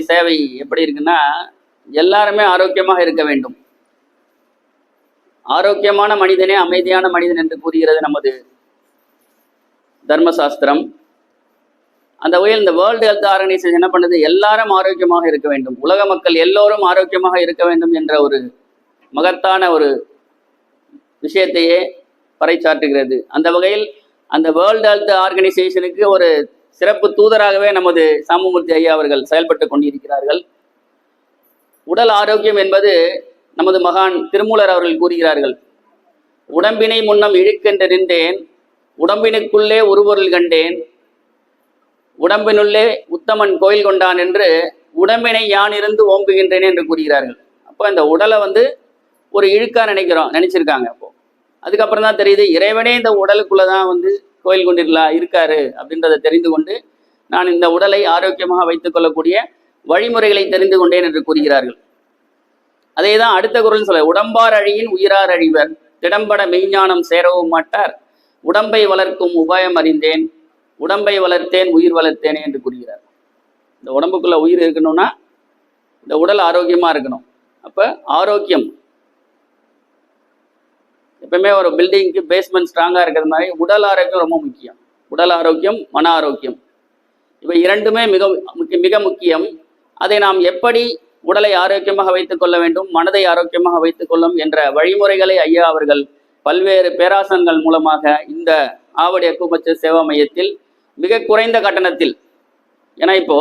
சேவை எப்படி இருக்குன்னா, எல்லாருமே ஆரோக்கியமாக இருக்க வேண்டும். ஆரோக்கியமான மனிதனே அமைதியான மனிதன் என்று கூறுகிறது நமது தர்மசாஸ்திரம். அந்த வகையில் இந்த வேர்ல்டு ஹெல்த் ஆர்கனைசேஷன் என்ன பண்ணுது, எல்லாரும் ஆரோக்கியமாக இருக்க வேண்டும், உலக மக்கள் எல்லோரும் ஆரோக்கியமாக இருக்க வேண்டும் என்ற ஒரு மகத்தான ஒரு விஷயத்தையே பறைசாற்றுகிறது. அந்த வகையில் அந்த வேர்ல்டு ஹெல்த் ஆர்கனைசேஷனுக்கு ஒரு சிறப்பு தூதராகவே நமது சாமுமூர்த்தி ஐயா அவர்கள் செயல்பட்டு கொண்டிருக்கிறார்கள். உடல் ஆரோக்கியம் என்பது நமது மகான் திருமூலர் அவர்கள் கூறுகிறார்கள், உடம்பினை முன்னம் இழுக்கென்று நின்றேன், உடம்பினுக்குள்ளே உருபொருள் கண்டேன், உடம்பினுள்ளே உத்தமன் கோயில் கொண்டான் என்று உடம்பினை யான் இருந்து ஓம்புகின்றேன் என்று கூறுகிறார்கள். அப்போ இந்த உடலை ஒரு இழுக்கா நினைச்சிருக்காங்க. அப்போ அதுக்கப்புறம் தான் தெரியுது, இறைவனே இந்த உடலுக்குள்ளதான் கோயில் கொண்டிருக்கலாம் இருக்காரு அப்படின்றத தெரிந்து கொண்டு நான் இந்த உடலை ஆரோக்கியமாக வைத்துக் கொள்ளக்கூடிய வழிமுறைகளை தெரிந்து கொண்டேன் என்று கூறுகிறார்கள். அதே தான் அடுத்த குறள் சொல்ல, உடம்பார் அழியின் உயிரார் அழிவர், திடம்பட மெய்ஞானம் சேரவும் மாட்டார், உடம்பை வளர்க்கும் உபாயம் அறிந்தேன், உடம்பை வளர்த்தேன் உயிர் வளர்த்தேனே என்று கூறுகிறார். இந்த உடம்புக்குள்ள உயிர் இருக்கணும்னா இந்த உடல் ஆரோக்கியமா இருக்கணும். அப்ப ஆரோக்கியம் எப்பவுமே ஒரு பில்டிங்க்கு பேஸ்மெண்ட் ஸ்ட்ராங்கா இருக்கிறது மாதிரி உடல் ஆரோக்கியம் ரொம்ப முக்கியம். உடல் ஆரோக்கியம், மன ஆரோக்கியம், இவை இரண்டுமே மிக முக்கியம். அதை நாம் எப்படி உடலை ஆரோக்கியமாக வைத்துக் கொள்ள வேண்டும், மனதை ஆரோக்கியமாக வைத்துக் கொள்ளும் என்ற வழிமுறைகளை ஐயா அவர்கள் பல்வேறு பேராசனங்கள் மூலமாக இந்த ஆவடி அக்குபஞ்சர் சேவா மையத்தில் மிக குறைந்த கட்டணத்தில், ஏன்னா இப்போ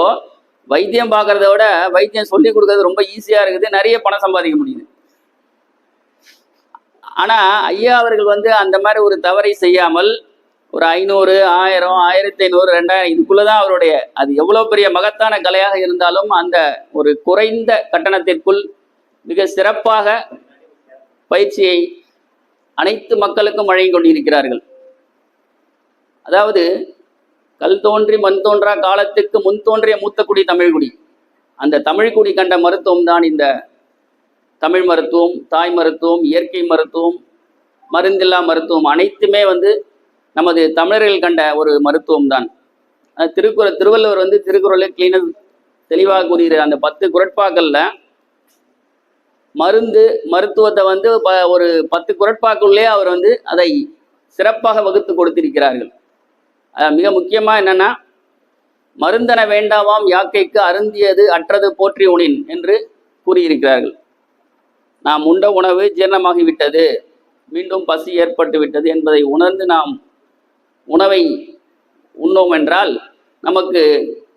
வைத்தியம் பார்க்கறத விட வைத்தியம் சொல்லி கொடுக்கறது ரொம்ப ஈஸியா இருக்குது, நிறைய பணம் சம்பாதிக்க முடியுது. ஆனா ஐயா அவர்கள் அந்த மாதிரி ஒரு தவறை செய்யாமல் ஒரு 500, 1000, 1500, 2000 இதுக்குள்ளதான் அவருடைய, அது எவ்வளவு பெரிய மகத்தான கலையாக இருந்தாலும் அந்த ஒரு குறைந்த கட்டணத்திற்குள் மிக சிறப்பாக பயிற்சியை அனைத்து மக்களுக்கும் வழங்கி கொண்டிருக்கிறார்கள். அதாவது கல் தோன்றி மண் தோன்றா காலத்துக்கு முன் தோன்றிய மூத்தக்குடி தமிழ்குடி, அந்த தமிழ்குடி கண்ட மருத்துவம் தான் இந்த தமிழ் மருத்துவம், தாய் மருத்துவம், இயற்கை மருத்துவம், மருந்தில்லா மருத்துவம், அனைத்துமே நமது தமிழர்கள் கண்ட ஒரு மருத்துவம் தான். திருவள்ளுவர் திருக்குறளை கிளீனாக தெளிவாக கூறுகிற அந்த 10 குறட்பாக்கள்ல மருத்துவத்தை ஒரு 10 குறட்பாக்குள்ளே அவர் அதை சிறப்பாக வகுத்து கொடுத்திருக்கிறார்கள். மிக முக்கியமா என்னன்னா, மருந்தன வேண்டாவாம் யாக்கைக்கு அருந்தியது அற்றது போற்றி உணின் என்று கூறியிருக்கிறார்கள். நாம் உண்ட உணவு ஜீரணமாகிவிட்டது, மீண்டும் பசி ஏற்பட்டு விட்டது என்பதை உணர்ந்து நாம் உணவை உண்ணோம் என்றால் நமக்கு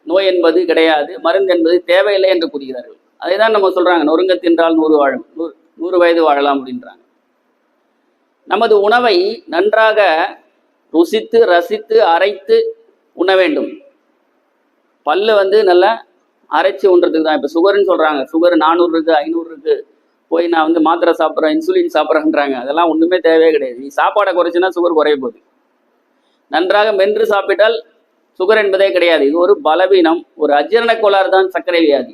நோய் என்பது கிடையாது, மருந்து என்பது தேவையில்லை என்று கூறுகிறார்கள். அதை தான் நம்ம சொல்றாங்க, நொறுங்க தின்றால் 100 வயது வாழலாம் அப்படின்றாங்க. நமது உணவை நன்றாக ருசித்து ரசித்து அரைத்து உண்ண வேண்டும். பல்லு நல்லா அரைச்சி உண்றதுக்கு தான். இப்போ சுகர்னு சொல்றாங்க, சுகர் 400 இருக்கு, 500 இருக்கு, போய் நான் மாத்திரை சாப்பிட்றேன், இன்சுலின் சாப்பிட்றேன்றாங்க. அதெல்லாம் ஒன்றுமே தேவையே கிடையாது. நீ சாப்பாடை குறைச்சுன்னா சுகர் குறைய போகுது. நன்றாக மென்று சாப்பிட்டால் சுகர் என்பதே கிடையாது. இது ஒரு பலவீனம், ஒரு அஜீரண கோளாறு தான் சர்க்கரை வியாதி.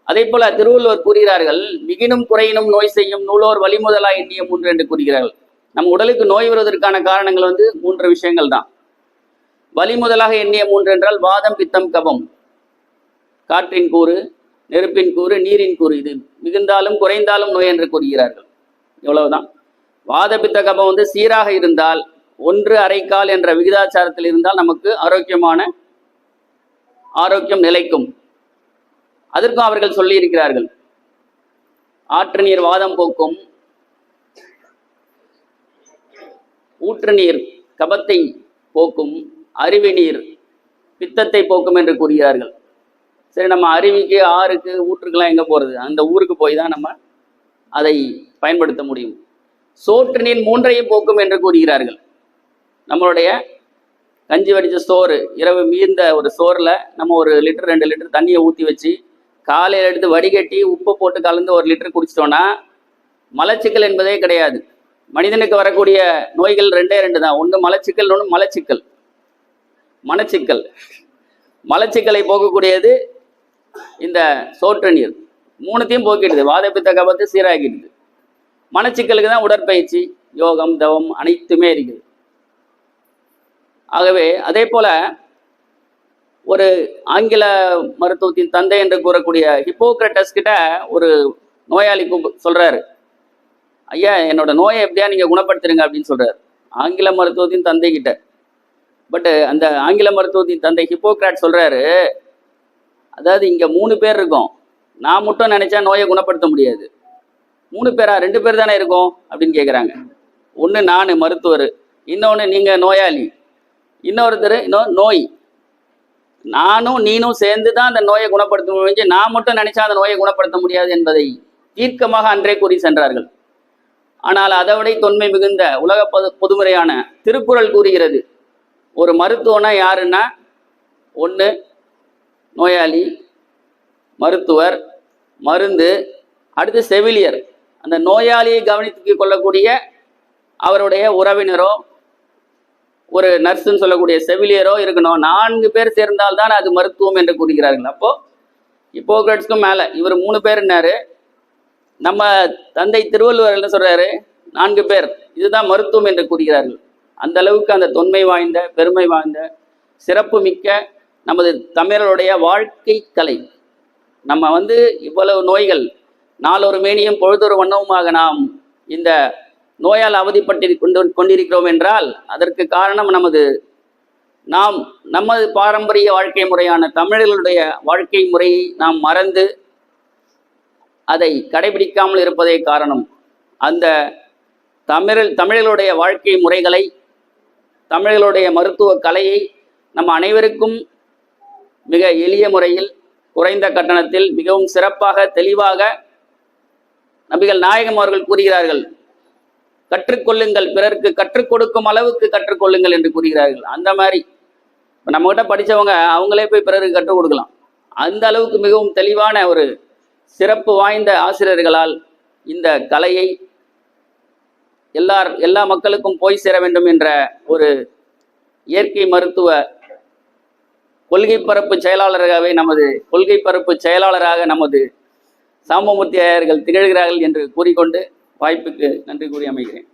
அதே போல திருவள்ளுவர் கூறுகிறார்கள், மிகினும் குறையினும் நோய் செய்யும் நூலோர் வழிமுதலா எண்ணிய 3 என்று கூறுகிறார்கள். நம் உடலுக்கு நோய் வருவதற்கான காரணங்கள் 3 விஷயங்கள் தான். வழிமுதலாக எண்ணிய 3 என்றால் வாதம், பித்தம், கபம். காற்றின் கூறு, நெருப்பின் கூறு, நீரின் கூறு, இது மிகுந்தாலும் குறைந்தாலும் நோய் என்று கூறுகிறார்கள். இவ்வளவுதான். வாத பித்த கபம் சீராக இருந்தால், 1 1/4 என்ற விகிதாச்சாரத்தில் இருந்தால் நமக்கு ஆரோக்கியம் நிலைக்கும். அதற்கும் அவர்கள் சொல்லி இருக்கிறார்கள், ஆற்று நீர் வாதம் போக்கும், ஊற்று நீர் கபத்தை போக்கும், அருவி நீர் பித்தத்தை போக்கும் என்று கூறுகிறார்கள். சரி, நம்ம அருவிக்கு, ஆறுக்கு, ஊற்றுக்கெல்லாம் எங்கே போகிறது? அந்த ஊருக்கு போய் தான் நம்ம அதை பயன்படுத்த முடியும். சோற்று நீர் 3ஐயும் போக்கும் என்று கூறுகிறார்கள். நம்மளுடைய கஞ்சி வடித்த சோறு, இரவு மீந்த ஒரு சோறில் நம்ம 1 லிட்டர் 2 லிட்டர் தண்ணியை ஊற்றி வச்சு காலையில் எடுத்து வடிகட்டி உப்பு போட்டு கலந்து 1 லிட்டர் குடிச்சிட்டோன்னா மலச்சிக்கல் என்பதே கிடையாது. மனிதனுக்கு வரக்கூடிய நோய்கள் 2 தான். ஒன்று மலச்சிக்கல், ஒன்று மலச்சிக்கல். மலச்சிக்கலை போக்கக்கூடியது இந்த சோற்று நீர். 3த்தையும் போக்கிடுது, வாதப்பித்த கபத்தை சீராக்கிடுது. மனச்சிக்கலுக்கு தான் உடற்பயிற்சி, யோகம், தவம் அனைத்துமே இருக்குது. ஆகவே அதே போல ஒரு ஆங்கில மருத்துவத்தின் தந்தை என்று கூறக்கூடிய ஹிப்போக்ரட்டஸ் கிட்ட ஒரு நோயாளி சொல்றாரு, ஐயா என்னோட நோயை எப்படியா நீங்க குணப்படுத்துறீங்க அப்படின்னு சொல்றாரு ஆங்கில மருத்துவத்தின் தந்தை கிட்ட. பட் அந்த ஆங்கில மருத்துவத்தின் தந்தை ஹிப்போக்ராட் சொல்றாரு, அதாவது இங்க 3 பேர் இருக்கோம், நான் மட்டும் நினைச்சா நோயை குணப்படுத்த முடியாது. 3 பேரா? 2 பேர் தானே இருக்கோம் அப்படின்னு கேட்குறாங்க. ஒன்று நான் மருத்துவர், இன்னொன்று நீங்க நோயாளி, இன்னொருத்தர் நோய். நானும் நீனும் சேர்ந்து தான் அந்த நோயை குணப்படுத்த முடிஞ்சு, நான் மட்டும் நினைச்சா அந்த நோயை குணப்படுத்த முடியாது என்பதை தீர்க்கமாக அன்றே கூறி சென்றார்கள். ஆனால் அதை விட தொன்மை மிகுந்த உலக பொதுமுறையான திருக்குறள் கூறுகிறது, ஒரு மருத்துவனா யாருன்னா ஒன்று நோயாளி, மருத்துவர், மருந்து, அடுத்து செவிலியர், அந்த நோயாளியை கவனித்து கொள்ளக்கூடிய அவருடைய உறவினரோ ஒரு நர்ஸுன்னு சொல்லக்கூடிய செவிலியரோ இருக்கணும். 4 பேர் சேர்ந்தால்தான் அது மருத்துவம் என்று கூறுகிறார்கள். அப்போ ஹிப்போக்ரட்ஸ்க்கும் மேலே இவர் 3 பேர்னாரு. நம்ம தந்தை திருவள்ளுவர் என்ன சொல்றாரு, 4 பேர், இதுதான் மருத்துவம் என்று கூறுகிறார்கள். அந்த அளவுக்கு அந்த தொன்மை வாய்ந்த, பெருமை வாய்ந்த, சிறப்பு மிக்க நமது தமிழருடைய வாழ்க்கை கலை. நம்ம இவ்வளவு நோய்கள், நாளொரு மேனியும் பொழுதொரு வண்ணவுமாக நாம் இந்த நோயால் அவதிப்பட்டு கொண்டிருக்கிறோம் என்றால் அதற்கு காரணம் நமது பாரம்பரிய வாழ்க்கை முறையான தமிழர்களுடைய வாழ்க்கை முறையை நாம் மறந்து அதை கடைபிடிக்காமல் இருப்பதே காரணம். அந்த தமிழர்களுடைய வாழ்க்கை முறைகளை, தமிழர்களுடைய மருத்துவ கலையை நம்ம அனைவருக்கும் மிக எளிய முறையில், குறைந்த கட்டணத்தில், மிகவும் சிறப்பாக, தெளிவாக நபிகள் நாயகம் அவர்கள் கூறுகிறார்கள், கற்றுக்கொள்ளுங்கள், பிறருக்கு கற்றுக் கொடுக்கும் அளவுக்கு கற்றுக்கொள்ளுங்கள் என்று கூறுகிறார்கள். அந்த மாதிரி நம்மகிட்ட படித்தவங்க அவங்களே போய் பிறருக்கு கற்றுக் கொடுக்கலாம். அந்த அளவுக்கு மிகவும் தெளிவான ஒரு சிறப்பு வாய்ந்த ஆசிரியர்களால் இந்த கலையை எல்லா மக்களுக்கும் போய் சேர வேண்டும் என்ற ஒரு இயற்கை மருத்துவ கொள்கை பரப்பு செயலாளராக நமது சாம்பமூர்த்தி ஐயர்கள் திகழ்கிறார்கள் என்று கூறிக்கொண்டு வாய்ப்புக்கு நன்றி கூறி அமைகிறேன்.